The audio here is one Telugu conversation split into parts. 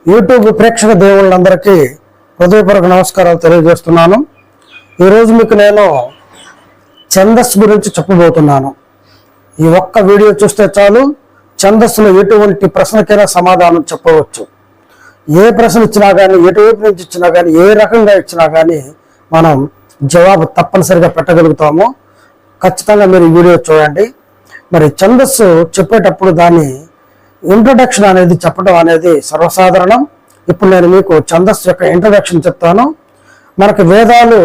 యూట్యూబ్ ప్రేక్షక దేవుళ్ళందరికీ హృదయపూర్వక నమస్కారాలు తెలియజేస్తున్నాను. ఈరోజు మీకు నేను ఛందస్సు గురించి చెప్పబోతున్నాను. ఈ ఒక్క వీడియో చూస్తే చాలు ఛందస్సులో ఎటువంటి ప్రశ్నకైనా సమాధానం చెప్పవచ్చు. ఏ ప్రశ్న ఇచ్చినా కానీ, ఎటువైపు నుంచి ఇచ్చినా కానీ, ఏ రకంగా ఇచ్చినా కానీ మనం జవాబు తప్పనిసరిగా పెట్టగలుగుతాము. ఖచ్చితంగా మీరు ఈ వీడియో చూడండి. మరి ఛందస్సు చెప్పేటప్పుడు దాన్ని ఇంట్రొడక్షన్ అనేది చెప్పడం అనేది సర్వసాధారణం. ఇప్పుడు నేను మీకు ఛందస్సు యొక్క ఇంట్రొడక్షన్ చెప్తాను. మనకు వేదాలు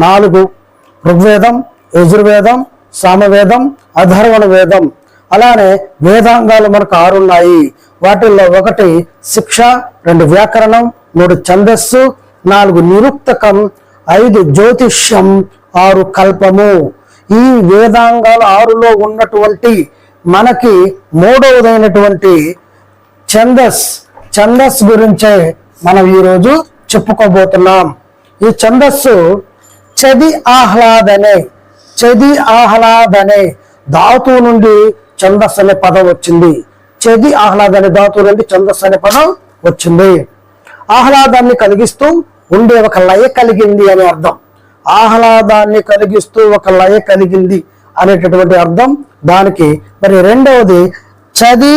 4: ఋగ్వేదం, యజుర్వేదం, సామవేదం, అధర్వణ వేదం. అలానే వేదాంగాలు మనకు 6 ఉన్నాయి. వాటిల్లో 1 శిక్ష, 2 వ్యాకరణం, 3 ఛందస్సు, 4 నిరుక్తకం, 5 జ్యోతిష్యం, 6 కల్పము. ఈ వేదాంగాలు 6లో ఉన్నటువంటి మనకి 3వదైనటువంటి ఛందస్ గురించే మనం ఈరోజు చెప్పుకోబోతున్నాం. ఈ ఛందస్సు చది ఆహ్లాదనే ధాతువు నుండి ఛందస్ అనే పదం వచ్చింది. చది ఆహ్లాదనే ధాతువు నుండి ఛందస్ అనే పదం వచ్చింది. ఆహ్లాదాన్ని కలిగిస్తూ ఉండే ఒక లయ కలిగింది అనే అర్థం. ఆహ్లాదాన్ని కలిగిస్తూ ఒక లయ కలిగింది అనేటటువంటి అర్థం దానికి. మరి రెండవది చది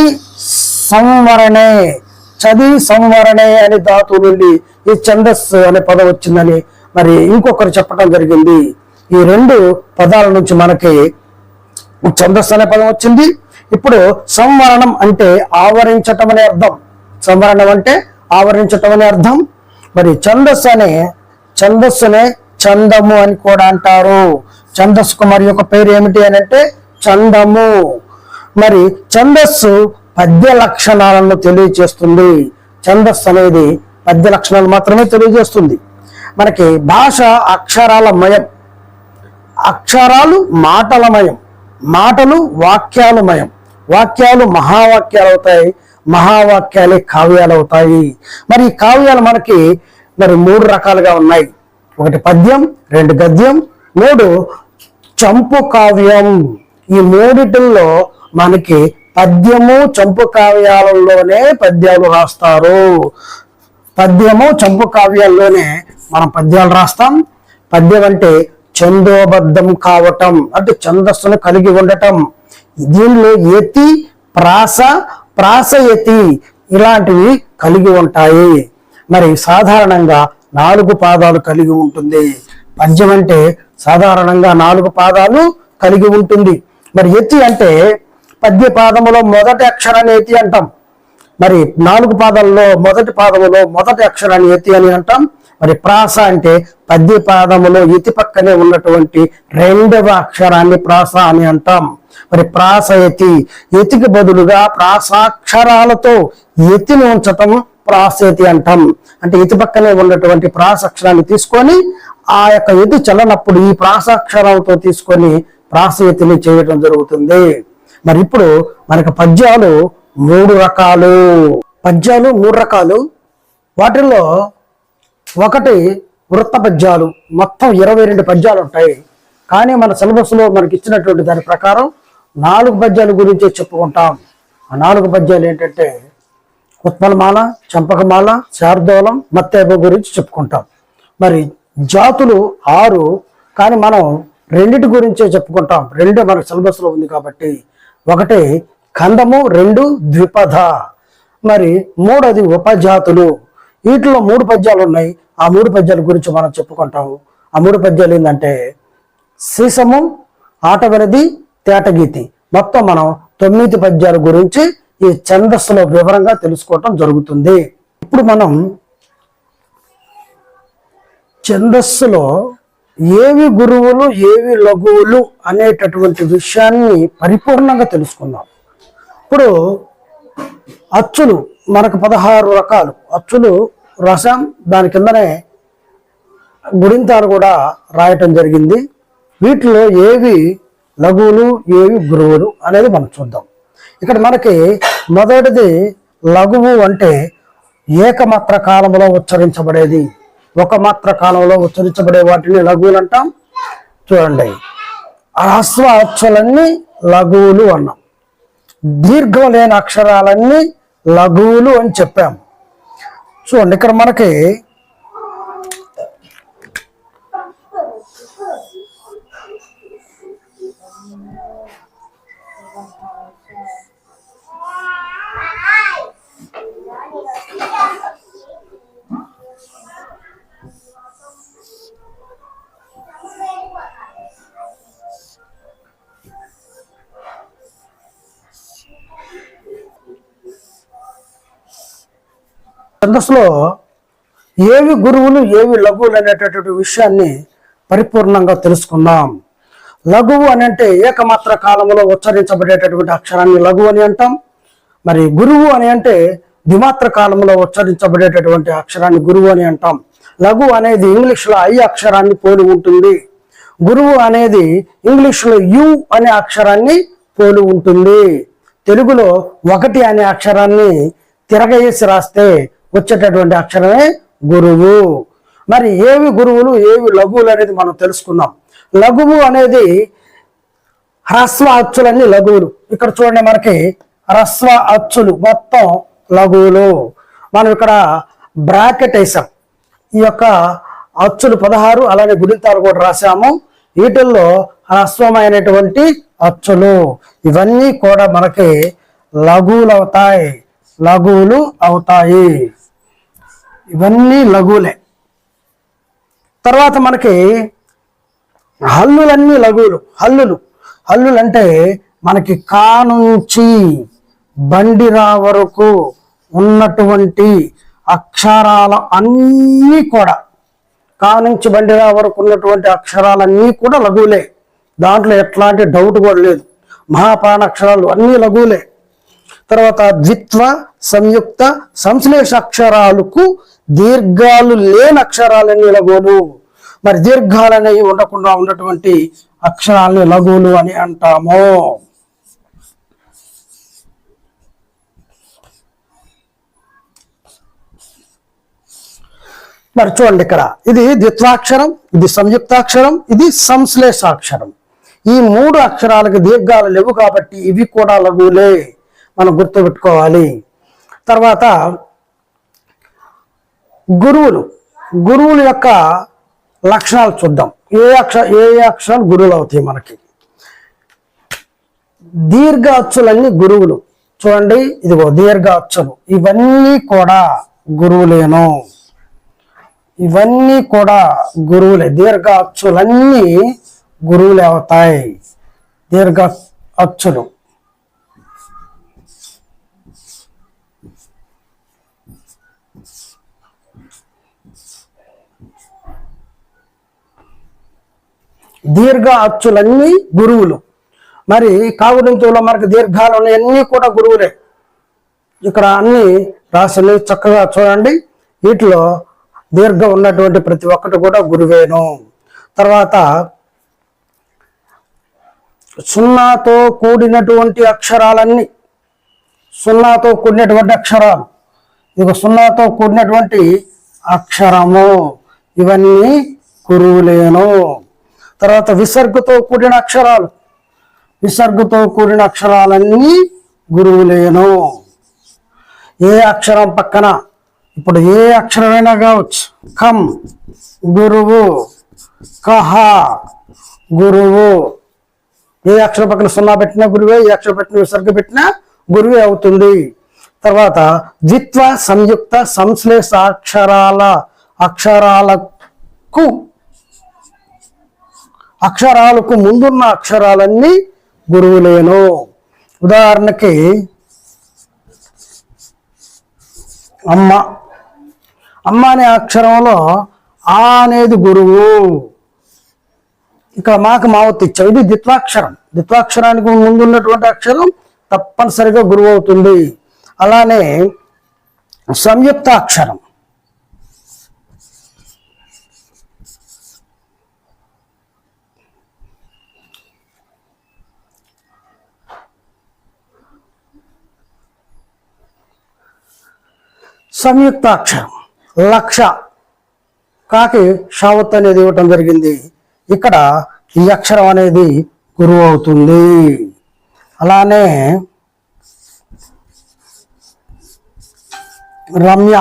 సంవరణే అనే ధాతువు నుండి ఈ ఛందస్సు అనే పదం వచ్చిందని మరి ఇంకొకరు చెప్పడం జరిగింది. ఈ 2 పదాల నుంచి మనకి ఛందస్సు అనే పదం వచ్చింది. ఇప్పుడు సంవరణం అంటే ఆవరించటం అనే అర్థం. సంవరణం అంటే ఆవరించటం అనే అర్థం. మరి ఛందస్సునే చందము అని కూడా అంటారు. ఛందస్సుకు మరి ఒక పేరు ఏమిటి అని అంటే చందము. మరి ఛందస్సు పద్య లక్షణాలను తెలియజేస్తుంది. ఛందస్సు అనేది పద్య లక్షణాలు మాత్రమే తెలియజేస్తుంది. మనకి భాష అక్షరాలమయం, అక్షరాలు మాటలమయం, మాటలు వాక్యాలమయం, వాక్యాలు మహావాక్యాలు అవుతాయి, మహావాక్యాలే కావ్యాలు అవుతాయి. మరి ఈ కావ్యాలు మనకి మరి 3 రకాలుగా ఉన్నాయి. 1 పద్యం, 2 గద్యం, 3 చంపు కావ్యం. ఈ 3టిల్లో మనకి పద్యము చంపు కావ్యాలలోనే పద్యాలు రాస్తారు. పద్యము చంపు కావ్యాల్లోనే మనం పద్యాలు రాస్తాం. పద్యం అంటే ఛందోబద్ధం కావటం, అంటే ఛందస్సును కలిగి ఉండటం. దీనిలో యతి, ప్రాసయతి ఇలాంటివి కలిగి ఉంటాయి. మరి సాధారణంగా 4 పాదాలు కలిగి ఉంటుంది. పద్యం అంటే సాధారణంగా 4 పాదాలు కలిగి ఉంటుంది. మరి యతి అంటే పద్య పాదములో మొదటి అక్షరాన్ని యతి అంటాం. మరి 4 పాదాల్లో మొదటి పాదములో మొదటి అక్షరాన్ని యతి అని అంటాం. మరి ప్రాస అంటే పద్య పాదములో యతి పక్కనే ఉన్నటువంటి 2వ అక్షరాన్ని ప్రాస అని అంటాం. మరి ప్రాసయతి, యతికి బదులుగా ప్రాసాక్షరాలతో యతిని ఉంచటం ప్రాసయతి అంటాం. అంటే యతి పక్కనే ఉన్నటువంటి ప్రాస అక్షరాన్ని తీసుకొని ఆ యొక్క యతి చల్లనప్పుడు ఈ ప్రాసాక్షరాలతో తీసుకొని ప్రాసయతిని చేయటం జరుగుతుంది. మరి ఇప్పుడు మనకు పద్యాలు 3 రకాలు. వాటిల్లో 1 వృత్త పద్యాలు. మొత్తం 22 పద్యాలు ఉంటాయి. కానీ మన సిలబస్లో మనకి ఇచ్చినటువంటి దాని ప్రకారం 4 పద్యాల గురించే చెప్పుకుంటాం. ఆ 4 పద్యాలు ఏంటంటే ఉత్పలమాల, చంపకమాల, శార్దూలం, మత్తేబ గురించి చెప్పుకుంటాం. మరి జాతులు 6, కానీ మనం 2 గురించే చెప్పుకుంటాం. 2 మన సిలబస్లో ఉంది కాబట్టి. 1 ఖండము, 2 ద్విపద, మరి 3 ఉపజాతులు. వీటిలో 3 పద్యాలు ఉన్నాయి. ఆ 3 పద్యాల గురించి మనం చెప్పుకుంటాము. ఆ 3 పద్యాలు ఏంటంటే సీసము, ఆటవరది, తేటగీతి. మొత్తం మనం 9 పద్యాల గురించి ఈ ఛందస్సులో వివరంగా తెలుసుకోవటం జరుగుతుంది. ఇప్పుడు మనం ఛందస్సులో ఏవి గురువులు, ఏవి లఘువులు అనేటటువంటి విషయాన్ని పరిపూర్ణంగా తెలుసుకుందాం. ఇప్పుడు అచ్చులు మనకు 16 రకాలు అచ్చులు రసం. దాని కిందనే గుడింతాలు కూడా రాయటం జరిగింది. వీటిలో ఏవి లఘువులు, ఏవి గురువులు అనేది మనం చూద్దాం. ఇక్కడ మనకి మొదటిది లఘువు అంటే ఏకమాత్ర కాలంలో ఉచ్చరించబడేది. ఒక మాత్ర కాలంలో ఉచ్చరించబడే వాటిని లఘువులు అంటాం. చూడండి, హ్రస్వ అచ్చులన్నీ లఘువులు అన్నాం, దీర్ఘం లేని అక్షరాలన్నీ లఘువులు అని చెప్పాం. చూడండి ఇక్కడ మనకి ఛందస్సులో ఏవి గురువులు ఏవి లఘువులు అనేటటువంటి విషయాన్ని పరిపూర్ణంగా తెలుసుకుందాం. లఘువు అని అంటే ఏకమాత్ర కాలంలో ఉచ్చరించబడేటటువంటి అక్షరాన్ని లఘువు అని అంటాం. మరి గురువు అని అంటే ద్విమాత్ర కాలంలో ఉచ్చరించబడేటటువంటి అక్షరాన్ని గురువు అని అంటాం. లఘు అనేది ఇంగ్లీష్లో ఐ అక్షరాన్ని పోలి ఉంటుంది. గురువు అనేది ఇంగ్లీష్లో యు అనే అక్షరాన్ని పోలి ఉంటుంది. తెలుగులో ఒకటి అనే అక్షరాన్ని తిరగేసి రాస్తే వచ్చేటటువంటి అక్షరమే గురువు. మరి ఏవి గురువులు ఏవి లఘువులు అనేది మనం తెలుసుకుందాం. లఘువు అనేది హ్రస్వ అచ్చులన్నీ లఘువులు. ఇక్కడ చూడండి, మనకి హ్రస్వ అచ్చులు మొత్తం లఘువులు. మనం ఇక్కడ బ్రాకెట్ వేసాం. ఈ యొక్క అచ్చులు 16, అలానే గుణితాలు కూడా రాసాము. వీటిల్లో హ్రస్వమైనటువంటి అచ్చులు ఇవన్నీ కూడా మనకి లఘువులు అవుతాయి. లఘువులు అవుతాయి, ఇవన్నీ లఘువులే. తర్వాత మనకి హల్లులన్నీ లఘువులు. హల్లులు అంటే మనకి కా నుంచి బండిరా వరకు ఉన్నటువంటి అక్షరాల అన్నీ కూడా, కా నుంచి బండిరా వరకు ఉన్నటువంటి అక్షరాలన్నీ కూడా లఘువులే. దాంట్లో ఎట్లాంటి డౌట్ కూడా లేదు. మహాప్రాణ అక్షరాలు అన్నీ లఘువులే. తర్వాత ద్విత్వ, సంయుక్త, సంశ్లేష అక్షరాలకు దీర్ఘాలు లేని అక్షరాలన్నీ లఘువులు. మరి దీర్ఘాలు అనేవి ఉండకుండా ఉన్నటువంటి అక్షరాలని లఘువులు అని అంటాము. మరి చూడండి, ఇక్కడ ఇది ద్విత్వాక్షరం, ఇది సంయుక్తాక్షరం, ఇది సంశ్లేషాక్షరం. ఈ 3 అక్షరాలకి దీర్ఘాలు లేవు కాబట్టి ఇవి కూడా లఘువులే, మనం గుర్తుపెట్టుకోవాలి. తర్వాత గురువుల యొక్క లక్షణాలు చూద్దాం. ఏ అక్షరాలు గురువులు అవుతాయి మనకి. దీర్ఘ అచ్చులన్నీ గురువులు. చూడండి, ఇదిగో దీర్ఘ అచ్చులు, ఇవన్నీ కూడా గురువులేను. ఇవన్నీ కూడా గురువులే. దీర్ఘ అచ్చులన్నీ గురువులే అవుతాయి. దీర్ఘ అచ్చులు దీర్ఘ అచ్చులన్నీ గురువులు. మరి కాగుడింతులో మనకు దీర్ఘాలు ఉన్నాయన్నీ కూడా గురువులే. ఇక్కడ అన్ని రాసులు చక్కగా చూడండి. వీటిలో దీర్ఘం ఉన్నటువంటి ప్రతి ఒక్కటి కూడా గురువేను. తర్వాత సున్నాతో కూడినటువంటి అక్షరాలన్నీ, సున్నాతో కూడినటువంటి అక్షరాలు, ఇక సున్నాతో కూడినటువంటి అక్షరము, ఇవన్నీ గురువులేను. తర్వాత విసర్గతో కూడిన అక్షరాలు, విసర్గతో కూడిన అక్షరాలన్నీ గురువులేను. ఏ అక్షరం పక్కన, ఇప్పుడు ఏ అక్షరమైనా కావచ్చు. కం గురువు, కహ గురువు. ఏ అక్షరం పక్కన సున్నా పెట్టినా గురువే, ఏ అక్షరం పెట్టిన విసర్గ పెట్టినా గురువే అవుతుంది. తర్వాత ద్విత్వ, సంయుక్త, సంశ్లేష అక్షరాలకు ముందున్న అక్షరాలన్నీ గురువులేను. ఉదాహరణకి అమ్మ అనే అక్షరంలో ఆ అనేది గురువు. ఇక్కడ మావత్తు ఇచ్చాం. ఇది ద్విత్వాక్షరం. ద్విత్వాక్షరానికి ముందున్నటువంటి అక్షరం తప్పనిసరిగా గురువు అవుతుంది. అలానే సంయుక్త అక్షరం, సంయుక్తాక్షరం లక్ష, కాకి షావత్ అనేది ఇవ్వటం జరిగింది. ఇక్కడ ఈ అక్షరం అనేది గురువు అవుతుంది. అలానే రమ్య,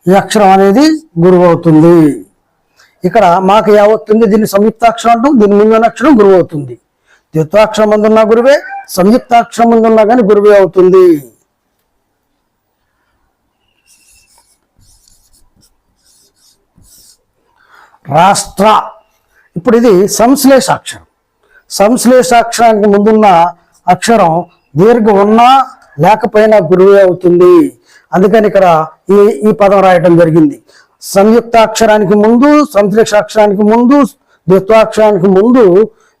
ఈ అక్షరం అనేది గురువు అవుతుంది. ఇక్కడ మాకు యావత్తుంది, దీన్ని సంయుక్తాక్షరం అంటాం. దీని ముందున్న అక్షరం గురువు అవుతుంది. ద్విత్వాక్షరం ముందున్న గురువే, సంయుక్తాక్షరం ముందున్నా కానీ గురువే అవుతుంది. రాష్ట్ర, ఇప్పుడు ఇది సంశ్లేషాక్షరం. సంశ్లేషాక్షరానికి ముందున్న అక్షరం దీర్ఘం ఉన్నా లేకపోయినా గురువే అవుతుంది. అందుకని ఇక్కడ ఈ పదం రాయటం జరిగింది. సంయుక్తాక్షరానికి ముందు, సంశ్లేషాక్షరానికి ముందు, ద్విత్వాక్షరానికి ముందు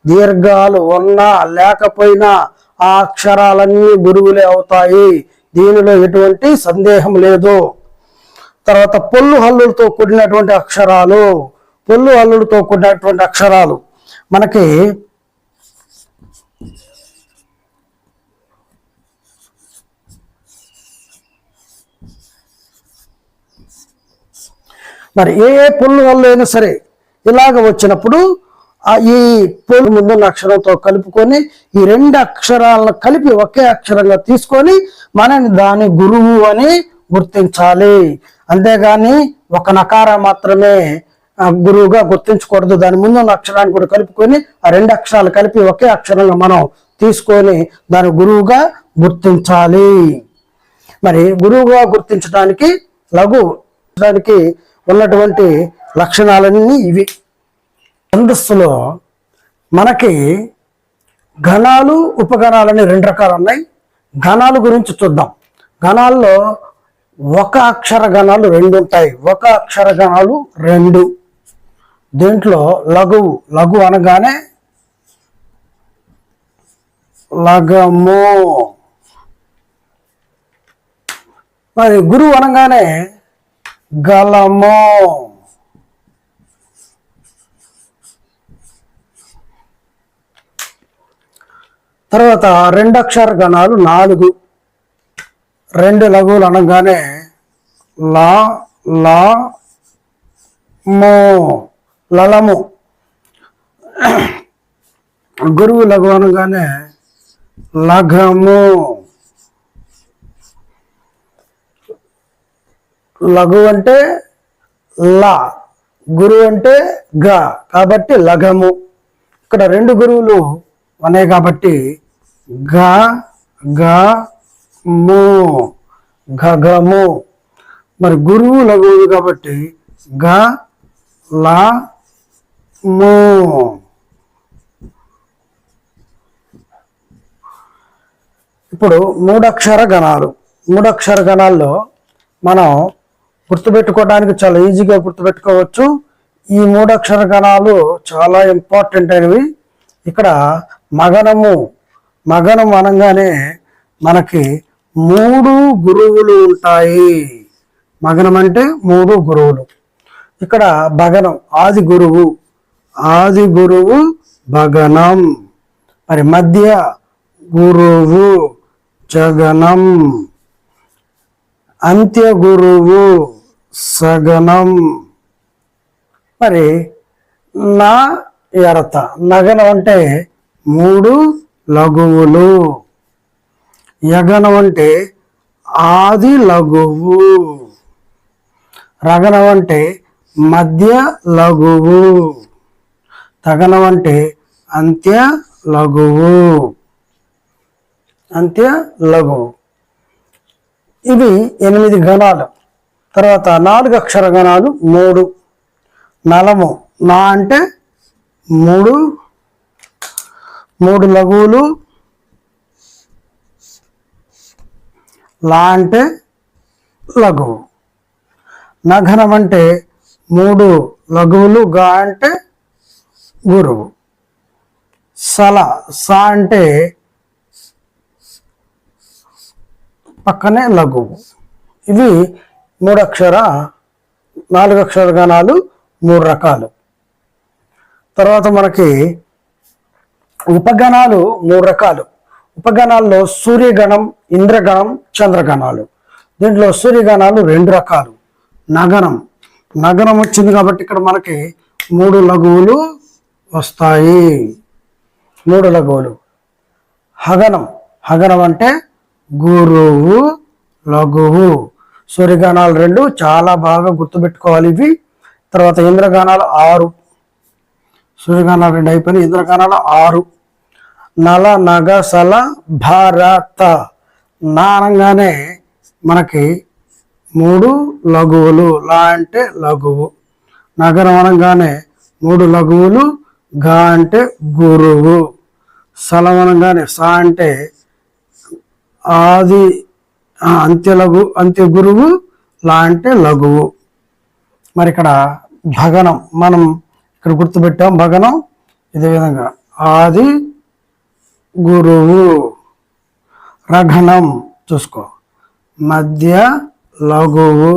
దీర్ఘాలు ఉన్నా లేకపోయినా ఆ అక్షరాలన్నీ గురువులే అవుతాయి. దీనిలో ఎటువంటి సందేహం లేదు. తర్వాత పొల్లు హల్లులతో కూడినటువంటి అక్షరాలు, పొల్లు హల్లులతో కూడినటువంటి అక్షరాలు మనకి మరి ఏ పొల్లు హల్లు అయినా సరే ఇలాగ వచ్చినప్పుడు ఈ పొల్లు ముందున్న అక్షరంతో కలుపుకొని ఈ రెండు అక్షరాలను కలిపి ఒకే అక్షరంగా తీసుకొని మనని దాని గురువు అని గుర్తించాలి. అంతేగాని ఒక నకారం మాత్రమే గురువుగా గుర్తించకూడదు. దాని ముందున్న అక్షరాన్ని కూడా కలుపుకొని ఆ రెండు అక్షరాలు కలిపి ఒకే అక్షరంగా మనం తీసుకొని దాని గురువుగా గుర్తించాలి. మరి గురువుగా గుర్తించడానికి లఘు దానికి ఉన్నటువంటి లక్షణాలన్నీ ఇవి. ఛందస్సులో మనకి ఘనాలు, ఉపగణాలని రెండు రకాలు ఉన్నాయి. ఘనాల గురించి చూద్దాం. ఘనాల్లో ఒక అక్షర గణాలు రెండు ఉంటాయి. ఒక అక్షర గణాలు రెండు. దీంట్లో లఘువు, లఘు అనగానే లగము, మరి గురువు అనగానే గలము. తర్వాత రెండు అక్షర గణాలు 4. రెండు లఘువులు అనగానే లా, లా, మో, లలము. గురువు లఘు అనగానే లఘము. లఘు అంటే లా, గురువు అంటే గ, కాబట్టి లఘము. ఇక్కడ రెండు గురువులు ఉన్నాయి కాబట్టి గ, గ, ము, గగము. మరి గురువు లఘువు కాబట్టి గ, లా, ము. ఇప్పుడు మూడక్షర గణాలు. మూడక్షర గణాల్లో మనం గుర్తుపెట్టుకోవడానికి చాలా ఈజీగా గుర్తుపెట్టుకోవచ్చు. ఈ మూడక్షర గణాలు చాలా ఇంపార్టెంట్ అయినవి. ఇక్కడ మగనము, మగనం అనగానే మనకి 3 గురువులు ఉంటాయి. మగనం అంటే 3 గురువులు. ఇక్కడ భగనం ఆది గురువు, ఆది గురువు భగనం. మరి మధ్య గురువు జగనం, అంత్య గురువు సగనం. మరి నా ఎరత, నగనం అంటే 3 లఘువులు. యగనం అంటే ఆది లఘువు. రగనం అంటే మధ్య లఘువు. తగనం అంటే అంత్య లఘువు. అంత్య లఘువు. ఇవి 8 గణాలు. తర్వాత 4 అక్షర గణాలు 3. నలము, నా అంటే 3 లఘువులు. లా అంటే లఘువు. నఘనం అంటే 3 లఘువులు. గా అంటే గురువు. సల, సా అంటే పక్కనే లఘువు. ఇవి 4 అక్షర గణాలు 3 రకాలు. తర్వాత మనకి ఉపగణాలు 3 రకాలు. ఉపగణాల్లో సూర్యగణం, ఇంద్రగణం, చంద్రగణాలు. దీంట్లో సూర్యగణాలు 2 రకాలు. నగనం, నగనం వచ్చింది కాబట్టి ఇక్కడ మనకి 3 లఘువులు వస్తాయి. 3 లఘువులు. హగనం. హగనం అంటే గురువు, లఘువు. సూర్యగణాలు 2 చాలా బాగా గుర్తుపెట్టుకోవాలి ఇవి. తర్వాత ఇంద్రగణాలు 6. సూర్యగణాలు 2 అయిపోయినాయి. ఇంద్రగణాలు 6. నల, నగ, సల, భారత. నా అనగానే మనకి 3 లఘువులు. లా అంటే లఘువు. నగరం అనగానే 3 లఘువులు. గా అంటే గురువు. సలం అనగానే సా అంటే ఆది అంత్య గురువు. లా అంటే లఘువు. మరి ఇక్కడ భగనం మనం ఇక్కడ గుర్తుపెట్టాం. భగనం ఇదే విధంగా ఆది గురువు. రఘనం చూసుకో, మధ్య లఘువు.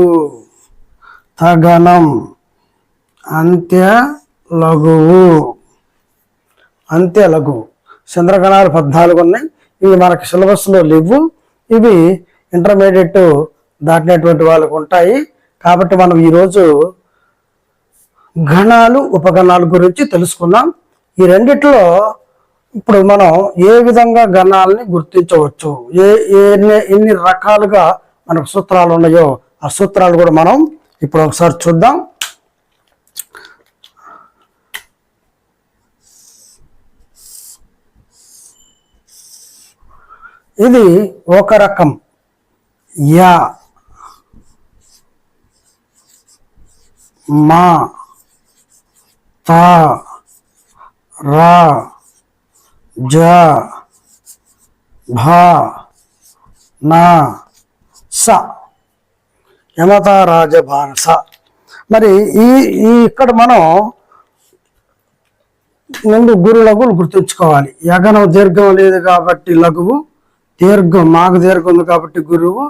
తగనం అంత్య లఘువు. అంత్య లఘువు. చంద్రగణాలు 14 ఉన్నాయి. ఇవి మనకి సిలబస్లో లేవు. ఇవి ఇంటర్మీడియట్ దాటినటువంటి వాళ్ళకు ఉంటాయి. కాబట్టి మనం ఈరోజు గణాలు, ఉపగణాల గురించి తెలుసుకుందాం. ఈ రెండిట్లో ఇప్పుడు మనం ఏ విధంగా గణాలని గుర్తించవచ్చు, ఎన్ని రకాలుగా మనకు సూత్రాలు ఉన్నాయో ఆ సూత్రాలు కూడా మనం ఇప్పుడు ఒకసారి చూద్దాం. ఇది ఒక రకం. యా, మా, తా, రా, జ, భా, నా, స. యమత రాజభానస. మరి ఇక్కడ మనం ముందు గురు లఘువులు గుర్తుంచుకోవాలి. యగనం దీర్ఘం లేదు కాబట్టి లఘువు. దీర్ఘం మాకు దీర్ఘం ఉంది కాబట్టి గురువు.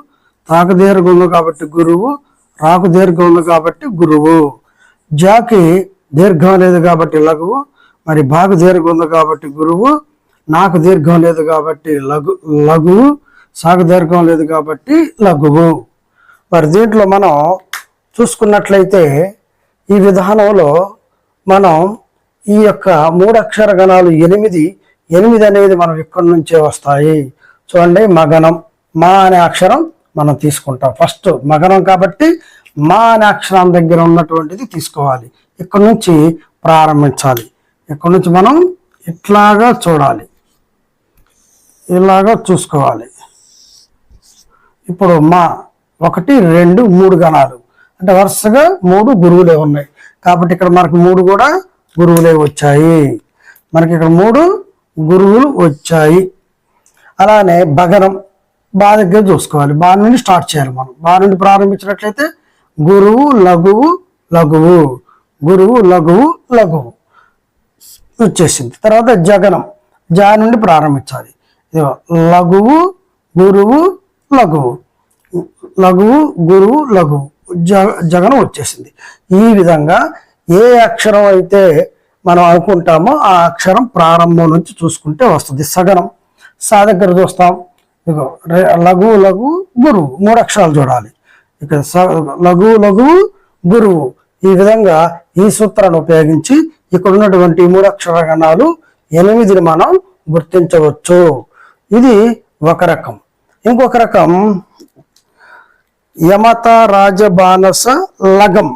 తాకు దీర్ఘం ఉంది కాబట్టి గురువు. రాకు దీర్ఘం ఉంది కాబట్టి గురువు. జాకి దీర్ఘం లేదు కాబట్టి లఘువు. మరి బాకు దీర్ఘం ఉంది కాబట్టి గురువు. నాకు దీర్ఘం లేదు కాబట్టి లఘువు. సాకు దీర్ఘం లేదు కాబట్టి లఘువు. మరి దీంట్లో మనం చూసుకున్నట్లయితే ఈ విధానంలో మనం ఈ యొక్క 3 అక్షర గణాలు 8 అనేది మనం ఇక్కడి నుంచే వస్తాయి. చూడండి, మగనం. మా అనే అక్షరం మనం తీసుకుంటాం. ఫస్ట్ మగనం కాబట్టి మా అనే అక్షరం దగ్గర ఉన్నటువంటిది తీసుకోవాలి. ఇక్కడ నుంచి ప్రారంభించాలి. ఇక్కడ నుంచి మనం ఇట్లాగా చూడాలి, ఇలాగా చూసుకోవాలి. ఇప్పుడు మా 1, 2, 3 గణాలు అంటే వరుసగా 3 గురువులే ఉన్నాయి కాబట్టి ఇక్కడ మనకు 3 కూడా గురువులే వచ్చాయి. మనకి ఇక్కడ 3 గురువులు వచ్చాయి. అలానే భగనం బా దగ్గర చూసుకోవాలి. బా నుండి స్టార్ట్ చేయాలి. మనం బా నుండి ప్రారంభించినట్లయితే గురువు, లఘువు, లఘువు, గురువు, లఘువు, లఘువు వచ్చేసింది. తర్వాత జగనం. జా నుండి ప్రారంభించాలి. లఘువు, గురువు, లఘువు, లఘువు, గురువు, లఘువు, జగనం వచ్చేసింది. ఈ విధంగా ఏ అక్షరం అయితే మనం అనుకుంటామో ఆ అక్షరం ప్రారంభం నుంచి చూసుకుంటే వస్తుంది. సగనం. సా దగ్గర చూస్తాం. ఇదిగో లఘువు, లఘువు, గురువు 3 అక్షరాలు చూడాలి. ఇక్కడ లఘువు, లఘువు, గురువు. ఈ విధంగా ఈ సూత్రాన్ని ఉపయోగించి ఇక్కడ ఉన్నటువంటి 3 అక్షర గణాలు 8ని మనం గుర్తించవచ్చు. ఇది ఒక రకం. ఇంకొక రకం యమత రాజబానస లగం.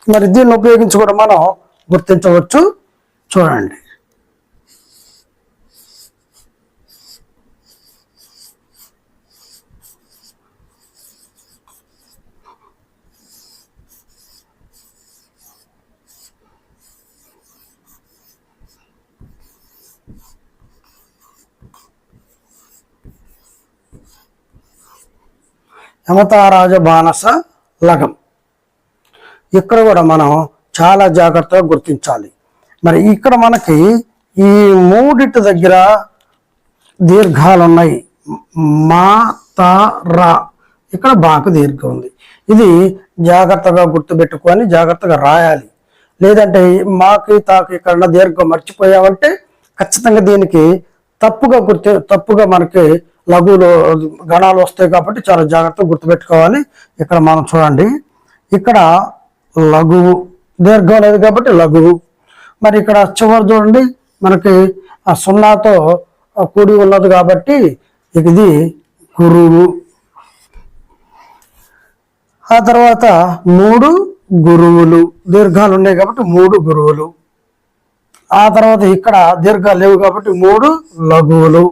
మరి దీన్ని ఉపయోగించి కూడా మనం గుర్తించవచ్చు. చూడండి, యమతారాజ బానస లగం. ఇక్కడ కూడా మనం చాలా జాగ్రత్తగా గుర్తించాలి. మరి ఇక్కడ మనకి ఈ 3 దగ్గర దీర్ఘాలు ఉన్నాయి. మా, తా, రా. ఇక్కడ బాకు దీర్ఘం ఉంది. ఇది జాగ్రత్తగా గుర్తుపెట్టుకొని జాగ్రత్తగా రాయాలి. లేదంటే తాకి ఇక్కడ దీర్ఘం మర్చిపోయామంటే ఖచ్చితంగా దీనికి తప్పుగా మనకి లఘువులో గణాలు వస్తాయి కాబట్టి చాలా జాగ్రత్తగా గుర్తుపెట్టుకోవాలి. ఇక్కడ మనం చూడండి, ఇక్కడ లఘువు దీర్ఘం లేదు కాబట్టి లఘువు, మరి ఇక్కడ చివరి చూడండి, మనకి ఆ సున్నాతో కూడి ఉన్నది కాబట్టి ఇది గురువు. ఆ తర్వాత 3 గురువులు, దీర్ఘాలు ఉన్నాయి కాబట్టి 3 గురువులు. ఆ తర్వాత ఇక్కడ దీర్ఘాలు లేవు కాబట్టి 3 లఘువులు.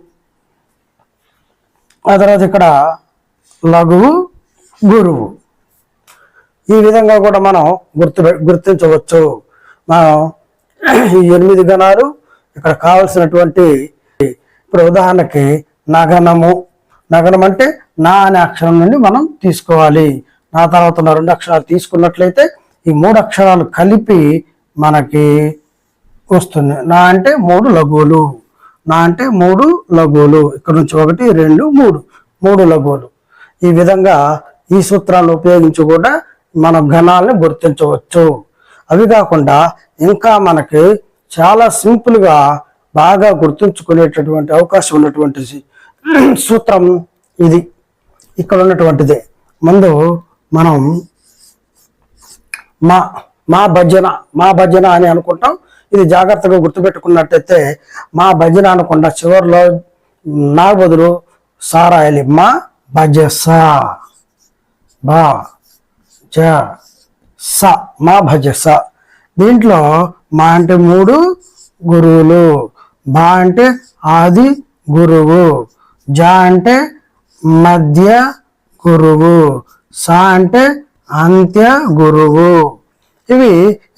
ఆ తర్వాత ఇక్కడ లఘువు, గురువు. ఈ విధంగా కూడా మనం గుర్తించవచ్చు. మనం ఈ 8 గణాలు ఇక్కడ కావలసినటువంటి, ఇప్పుడు ఉదాహరణకి నగనము. నగనం అంటే నా అనే అక్షరం నుండి మనం తీసుకోవాలి. నా తర్వాత ఉన్న 2 అక్షరాలు తీసుకున్నట్లయితే ఈ 3 అక్షరాలు కలిపి మనకి వస్తుంది. నా అంటే 3 లఘువులు. నా అంటే 3 లఘువులు. ఇక్కడ నుంచి 1, 2, 3 లఘువులు. ఈ విధంగా ఈ సూత్రాలను ఉపయోగించి కూడా మన ఘనాలను గుర్తించవచ్చు. అవి కాకుండా ఇంకా మనకి చాలా సింపుల్గా బాగా గుర్తుంచుకునేటటువంటి అవకాశం ఉన్నటువంటి సూత్రం ఇది. ఇక్కడ ఉన్నటువంటిదే. ముందు మనం మా భజన అని అనుకుంటాం. ఇది జాగ్రత్తగా గుర్తుపెట్టుకున్నట్టయితే మా భజన అనకుండా చివరిలో నా బదులు సా రాయాలి. మా భజస, బా జ స, మా భజస. దీంట్లో మా అంటే 3 గురువులు, బా అంటే ఆది గురువు, జ అంటే మధ్య గురువు, సా అంటే అంత్య గురువు. ఇవి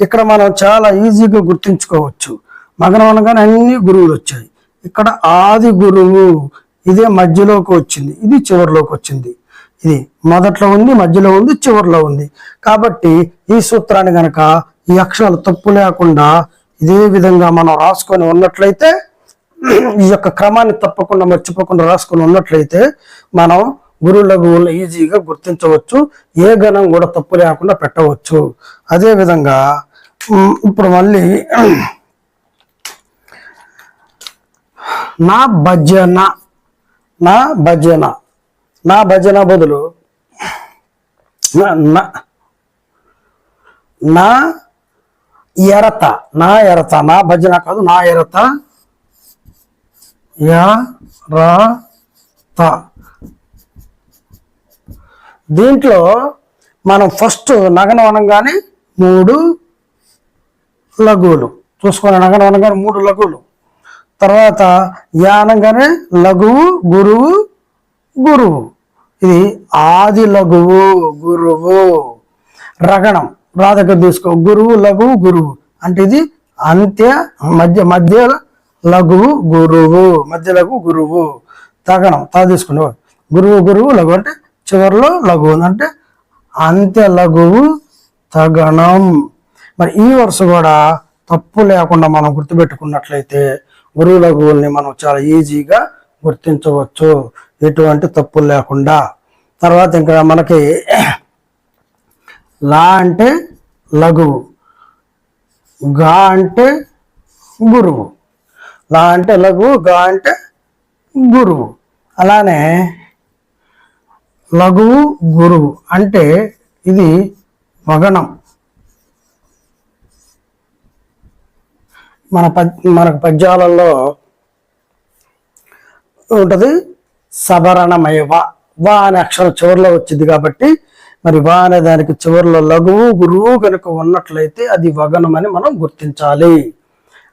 ఇక్కడ మనం చాలా ఈజీగా గుర్తుంచుకోవచ్చు. మగనం అనగానే అన్ని గురువులు వచ్చాయి. ఇక్కడ ఆది గురువు ఇదే మధ్యలోకి వచ్చింది, ఇది చివరిలోకి వచ్చింది. ఇది మొదట్లో ఉంది, మధ్యలో ఉంది, చివరిలో ఉంది. కాబట్టి ఈ సూత్రాన్ని గనక ఈ అక్షరాలు తప్పు లేకుండా ఇదే విధంగా మనం రాసుకొని ఉన్నట్లయితే, ఈ యొక్క క్రమాన్ని తప్పకుండా మర్చిపోకుండా రాసుకొని ఉన్నట్లయితే మనం గురు లఘువులను ఈజీగా గుర్తించవచ్చు. ఏ గణం కూడా తప్పు లేకుండా పెట్టవచ్చు. అదే విధంగా ఇప్పుడు మళ్ళీ నా భజన, నా భజన, నా భజన బదులు నా ఎరత, నా ఎరత, నా భజన కాదు, నా ఎరత, దీంట్లో మనం ఫస్ట్ నగనం అనగానే 3 లఘువులు చూసుకొని, నగనం అనగానే 3 లఘువులు. తర్వాత యా అనగానే లఘువు, గురువు, గురువు. ఇది ఆది లఘువు, గురువు. రగణం రా దగ్గర తీసుకో, గురువు, లఘువు, గురువు అంటే ఇది అంత్య మధ్య లఘువు, గురువు, మధ్య లఘువు, గురువు. తగణం తా తీసుకున్నావు, గురువు, గురువు, లఘువు అంటే చివరిలో లఘువు అంటే అంత్య లఘువు, తగణం. మరి ఈ వరుస కూడా తప్పు లేకుండా మనం గుర్తుపెట్టుకున్నట్లయితే గురువు లఘువుల్ని మనం చాలా ఈజీగా గుర్తించవచ్చు, ఎటువంటి తప్పులు లేకుండా. తర్వాత ఇంకా మనకి లా అంటే లఘువు, గా అంటే గురువు. లా అంటే లఘువు, గా అంటే గురువు. అలానే లఘువు, గురువు అంటే ఇది వగణం. మనకు పద్యాలలో ఉంటుంది సవరణమయ వా అనే అక్షరం చివరిలో వచ్చింది కాబట్టి, మరి వా అనే దానికి చివరిలో లఘువు, గురువు కనుక ఉన్నట్లయితే అది వగనం అని మనం గుర్తించాలి.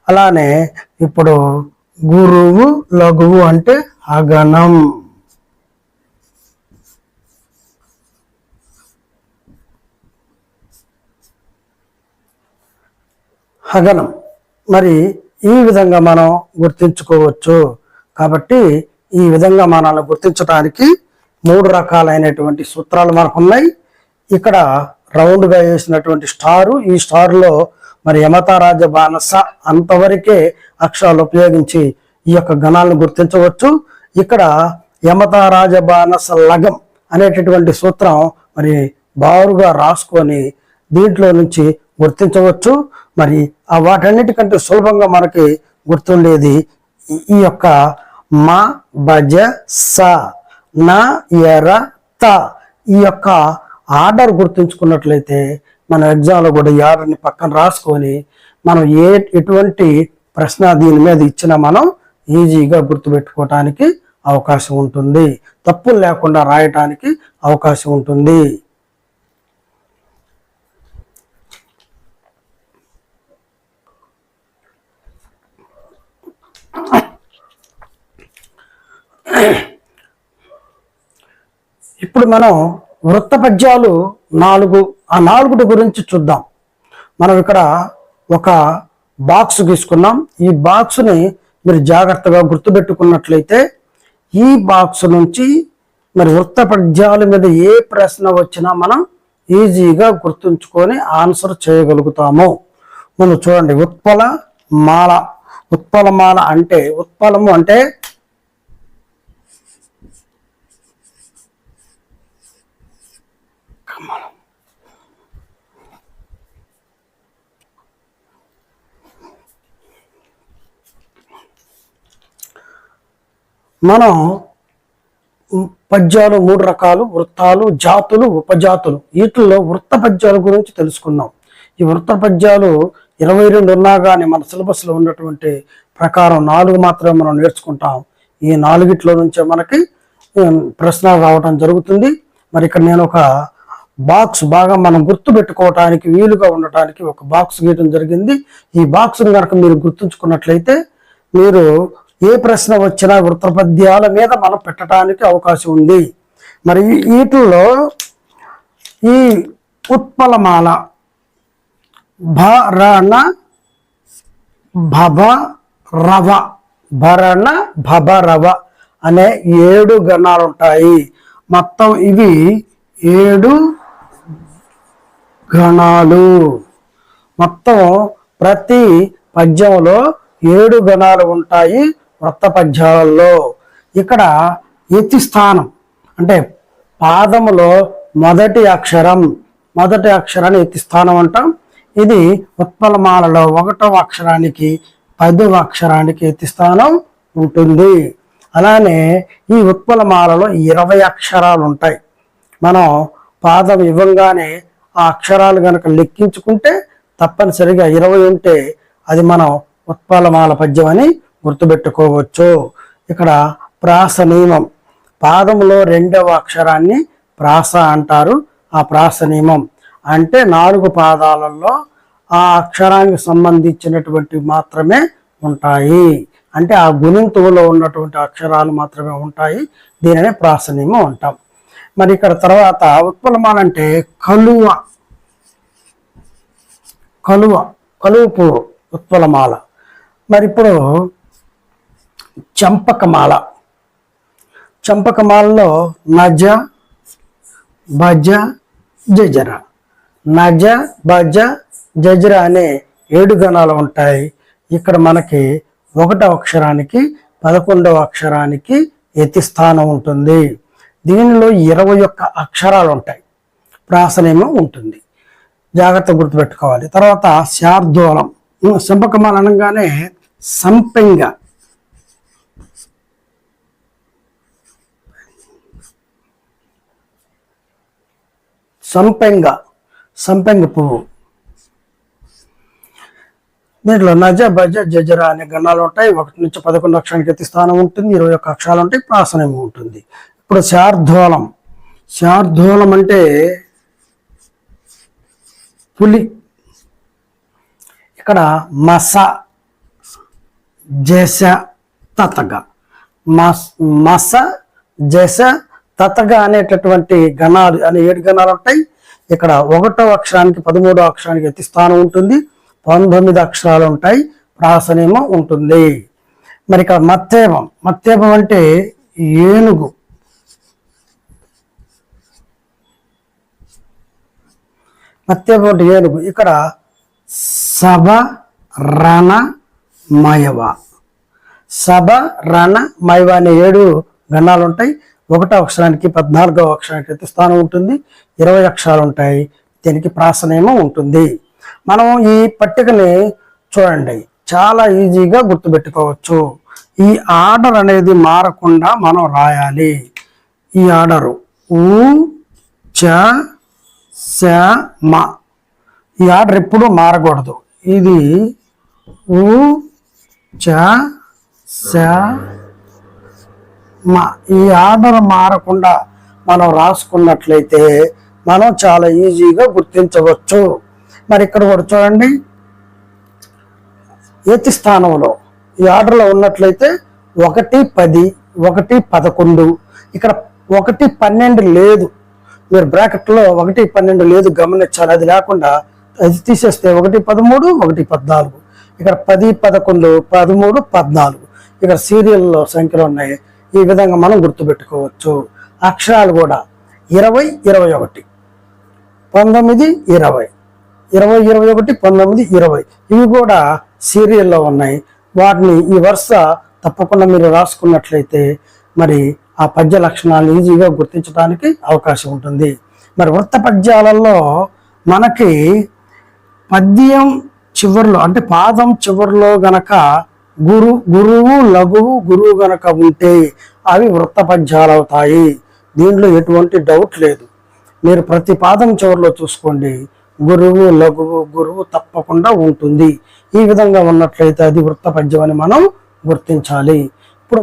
అలానే ఇప్పుడు గురువు, లఘువు అంటే అగణం. హగనం. మరి ఈ విధంగా మనం గుర్తించుకోవచ్చు. కాబట్టి ఈ విధంగా మనల్ని గుర్తించడానికి 3 రకాలైనటువంటి సూత్రాలు మనకు ఉన్నాయి. ఇక్కడ రౌండ్గా వేసినటువంటి స్టారు, ఈ స్టార్లో మరి యమతారాజ బానస అంతవరకే అక్షరాలు ఉపయోగించి ఈ యొక్క గణాలను గుర్తించవచ్చు. ఇక్కడ యమతారాజ బానస లగం అనేటటువంటి సూత్రం మరి బారుగా రాసుకొని దీంట్లో నుంచి గుర్తించవచ్చు. మరి ఆ వాటన్నిటికంటే సులభంగా మనకి గుర్తుండేది ఈ యొక్క మా భజ స, నా ఎర త. ఈ యొక్క ఆర్డర్ గుర్తుంచుకున్నట్లయితే మన ఎగ్జామ్లో కూడా ఈ ఆర్డర్ని పక్కన రాసుకొని మనం ఎటువంటి ప్రశ్న దీని మీద ఇచ్చినా మనం ఈజీగా గుర్తుపెట్టుకోవటానికి అవకాశం ఉంటుంది, తప్పులు లేకుండా రాయటానికి అవకాశం ఉంటుంది. ఇప్పుడు మనం వృత్త పద్యాలు 4, ఆ 4 గురించి చూద్దాం. మనం ఇక్కడ ఒక బాక్స్ తీసుకున్నాం. ఈ బాక్స్ని మీరు జాగ్రత్తగా గుర్తుపెట్టుకున్నట్లయితే ఈ బాక్స్ నుంచి మరి వృత్త పద్యాల మీద ఏ ప్రశ్న వచ్చినా మనం ఈజీగా గుర్తుంచుకొని ఆన్సర్ చేయగలుగుతాము. మనం చూడండి, ఉత్పల మాల. ఉత్పలమాల అంటే ఉత్పలము అంటే మనం పద్యాలు 3 రకాలు, వృత్తాలు, జాతులు, ఉపజాతులు. వీటిల్లో వృత్త పద్యాల గురించి తెలుసుకుందాం. ఈ వృత్త పద్యాలు 22 ఉన్నా కానీ మన సిలబస్లో ఉన్నటువంటి ప్రకారం 4 మాత్రమే మనం నేర్చుకుంటాం. ఈ 4 నుంచే మనకి ప్రశ్న రావడం జరుగుతుంది. మరి ఇక్కడ నేను ఒక బాక్స్ బాగా మనం గుర్తు పెట్టుకోవటానికి వీలుగా ఉండటానికి ఒక బాక్స్ గీయడం జరిగింది. ఈ బాక్స్ని కనుక మీరు గుర్తుంచుకున్నట్లయితే మీరు ఏ ప్రశ్న వచ్చినా వృత్త పద్యాల మీద మనం పెట్టడానికి అవకాశం ఉంది. మరి వీటిల్లో ఈ ఉత్పలమాల భరణ భభ రవ, భరణ భభ రవ అనే 7 గణాలు ఉంటాయి. మొత్తం ఇవి 7 గణాలు. మొత్తం ప్రతి పద్యంలో 7 గణాలు ఉంటాయి వృత్త పద్యాలలో. ఇక్కడ యతి స్థానం అంటే పాదములో మొదటి అక్షరాన్ని యతి స్థానం అంటాం. ఇది ఉత్పలమాలలో 1వ అక్షరానికి 10వ అక్షరానికి యతి స్థానం ఉంటుంది. అలానే ఈ ఉత్పలమాలలో 20 అక్షరాలు ఉంటాయి. మనం పాదం ఇవ్వంగానే ఆ అక్షరాలు కనుక లెక్కించుకుంటే తప్పనిసరిగా 20 ఉంటే అది మనం ఉత్పలమాల పద్యం అని గుర్తుపెట్టుకోవచ్చు. ఇక్కడ ప్రాస నియమం, పాదములో 2వ అక్షరాన్ని ప్రాస అంటారు. ఆ ప్రాస నియమం అంటే 4 పాదాలలో ఆ అక్షరానికి సంబంధించినటువంటి మాత్రమే ఉంటాయి. అంటే ఆ గుణింతువులో ఉన్నటువంటి అక్షరాలు మాత్రమే ఉంటాయి. దీనినే ప్రాస నియమం అంటాం. మరి ఇక్కడ తర్వాత ఉత్పలమాల అంటే కలుపు ఉత్పలమాల. మరి ఇప్పుడు చంపకమాలలో నజ భజ జజర, నజ భజ జజర అనే 7 గణాలు ఉంటాయి. ఇక్కడ మనకి 1వ అక్షరానికి 11వ అక్షరానికి యతి స్థానం ఉంటుంది. దీనిలో 21 అక్షరాలు ఉంటాయి. ప్రాసనేమో ఉంటుంది, జాగ్రత్త గుర్తుపెట్టుకోవాలి. తర్వాత శార్దూలం. చంపకమాల అనగానే సంపెంగ పువ్వు. దీంట్లో నజ భజ జజర అనే గణాలు ఉంటాయి. 1 నుంచి 11 అక్షరానికి యతి స్థానం ఉంటుంది. 21 అక్షరాలు ఉంటాయి. ప్రాసనేమో ఉంటుంది. ఇప్పుడు శార్దూలం అంటే పులి. ఇక్కడ మస జస తతగ, మస జస తతగ అనేటటువంటి గణాలు అనే 7 గణాలు ఉంటాయి. ఇక్కడ 1వ అక్షరానికి 13వ అక్షరానికి యతి స్థానం ఉంటుంది. 19 అక్షరాలు ఉంటాయి. ప్రాసనేమో ఉంటుంది. మరి ఇక్కడ మత్తేపం అంటే ఏనుగు. మత్తేపం అంటే ఏనుగు. ఇక్కడ సభ రణ మయవ, సభ రణ మయవ అనే 7 గణాలు ఉంటాయి. 1వ అక్షరానికి 14వ అక్షరానికి యతి స్థానం ఉంటుంది. 20 అక్షరాలు ఉంటాయి. దీనికి ప్రాసనేమో ఉంటుంది. మనం ఈ పట్టికని చూడండి, చాలా ఈజీగా గుర్తుపెట్టుకోవచ్చు. ఈ ఆర్డర్ అనేది మారకుండా మనం రాయాలి. ఈ ఆర్డరు ఊ చ స మ, ఈ ఆర్డర్ ఎప్పుడూ మారకూడదు. ఇది ఉ చ స మ. ఈ ఆర్డర్ మారకుండా మనం రాసుకున్నట్లయితే మనం చాలా ఈజీగా గుర్తించవచ్చు. మరి ఇక్కడ కూడా చూడండి, ఏతి స్థానంలో ఈ ఆర్డర్లో ఉన్నట్లయితే 1 10 1 11. ఇక్కడ 1 12 లేదు, మీరు బ్రాకెట్లో 1 12 లేదు గమనించాలి. అది లేకుండా అది తీసేస్తే 1 13 1 14. ఇక్కడ 10 11 13 14. ఇక్కడ సీరియల్లో సంఖ్యలు ఉన్నాయి. ఈ విధంగా మనం గుర్తుపెట్టుకోవచ్చు. అక్షరాలు కూడా 20 21 19 20 20 21 19 20 ఇవి కూడా సీరియల్లో ఉన్నాయి. వాటిని ఈ వరుస తప్పకుండా మీరు రాసుకున్నట్లయితే మరి ఆ పద్య లక్షణాలు ఈజీగా గుర్తించడానికి అవకాశం ఉంటుంది. మరి వృత్త పద్యాలలో మనకి పద్యం చివరిలో అంటే పాదం చివరిలో గనక గురువు లఘువు గురువు గనక ఉంటే అవి వృత్త పద్యాలు అవుతాయి. దీంట్లో ఎటువంటి డౌట్ లేదు. మీరు ప్రతి పాదం చివరిలో చూసుకోండి, గురువు లఘువు గురువు తప్పకుండా ఉంటుంది. ఈ విధంగా ఉన్నట్లయితే అది వృత్త పద్యం అని మనం గుర్తించాలి.